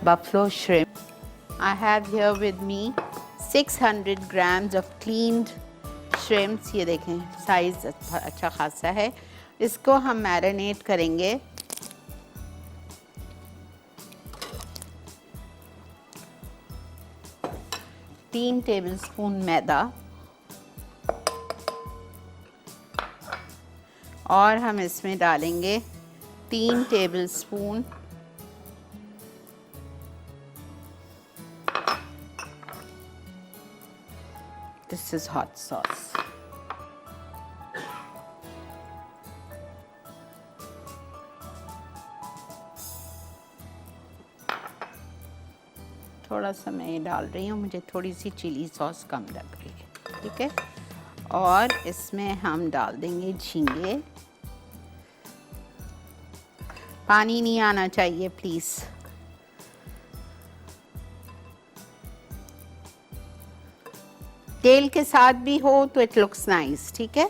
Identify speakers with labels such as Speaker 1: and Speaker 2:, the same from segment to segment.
Speaker 1: buffalo shrimp. I have here with me 600 grams of cleaned shrimps. ये देखें size अच्छा खासा है। इसको हम मैरिनेट करेंगे 3 टेबलस्पून मैदा और हम इसमें डालेंगे 3 tablespoon this is hot sauce. थोड़ा सा मैं ये डाल रही हूँ, मुझे थोड़ी सी चिली सॉस कम लग रही है, ठीक है। और इसमें हम डाल देंगे झींगे। पानी नहीं आना चाहिए प्लीज़। तेल के साथ भी हो तो इट लुक्स नाइस, ठीक है।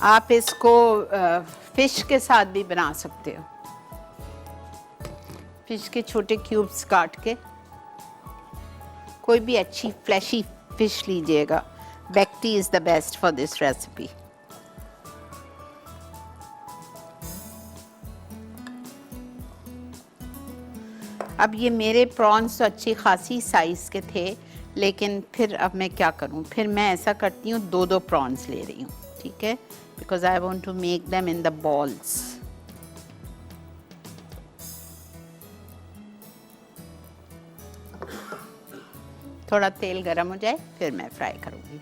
Speaker 1: आप इसको फिश के साथ भी बना सकते हो। फिश के छोटे क्यूब्स काट के, कोई भी अच्छी फ्लैशी फिश लीजिएगा। Bekti is the best for this recipe. अब ये मेरे प्रॉन्स तो अच्छी खासी साइज़ के थे, लेकिन फिर अब मैं क्या करूं, फिर मैं ऐसा करती हूँ 2-2 प्रॉन्स ले रही हूँ, ठीक है, because I want to make them in the balls. थोड़ा तेल गरम हो जाए फिर मैं फ्राई करूँगी।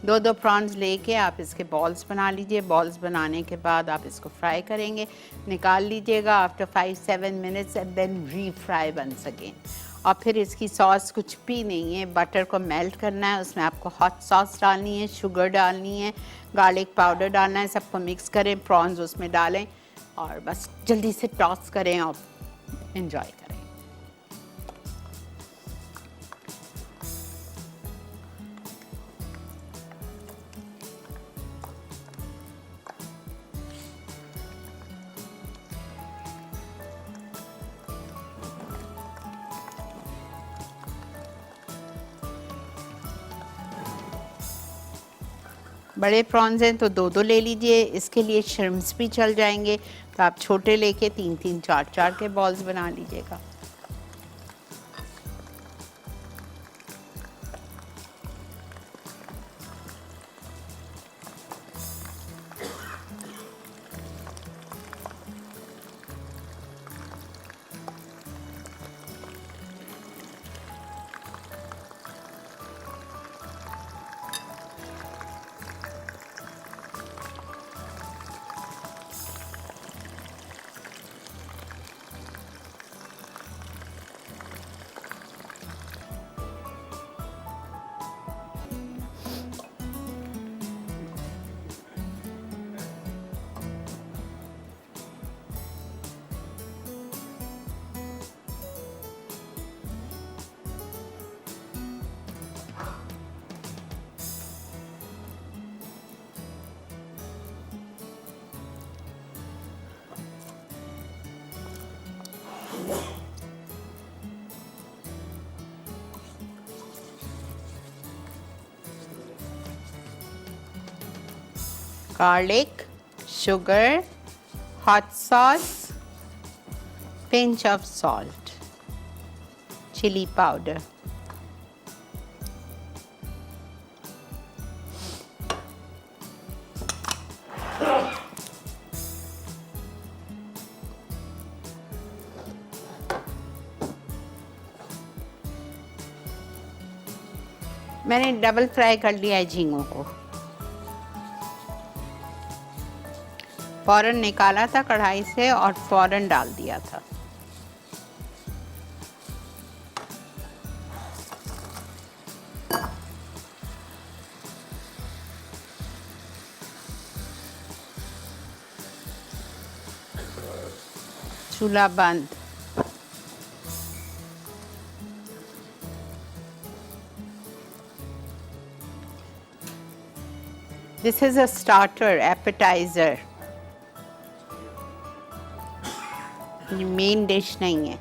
Speaker 1: 2-2 प्रॉन्स लेके आप इसके बॉल्स बना लीजिए। बॉल्स बनाने के बाद आप इसको फ्राई करेंगे, निकाल लीजिएगा आफ्टर 5-7 मिनट्स एंड देन री फ्राई वंस अगेन। और फिर इसकी सॉस कुछ भी नहीं है, बटर को मेल्ट करना है, उसमें आपको हॉट सॉस डालनी है, शुगर डालनी है, गार्लिक पाउडर डालना है, सबको मिक्स करें, प्रॉन्स उसमें डालें और बस जल्दी से टॉस करें और एंजॉय करें। बड़े प्रॉन्स हैं तो 2-2 ले लीजिए, इसके लिए श्रिम्प्स भी चल जाएंगे, तो आप छोटे लेके 3-3, 4-4 के बॉल्स बना लीजिएगा। Garlic, sugar, hot sauce, pinch of salt, chili powder. मैंने डबल फ्राई कर लिया है झींगों को। फ़ौरन निकाला था कढ़ाई से और फ़ौरन डाल दिया था। चूल्हा बंद। This is a starter, appetiser, ये मेन डिश नहीं है।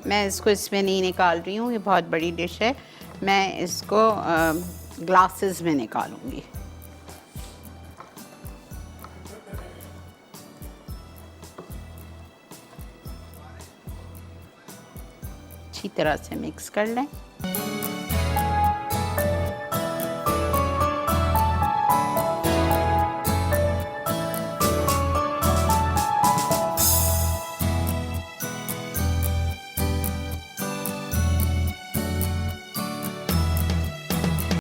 Speaker 1: मैं इसको इसमें नहीं निकाल रही हूँ, ये बहुत बड़ी डिश है। मैं इसको ग्लासेस में निकालूंगी। अच्छी तरह से मिक्स कर लें।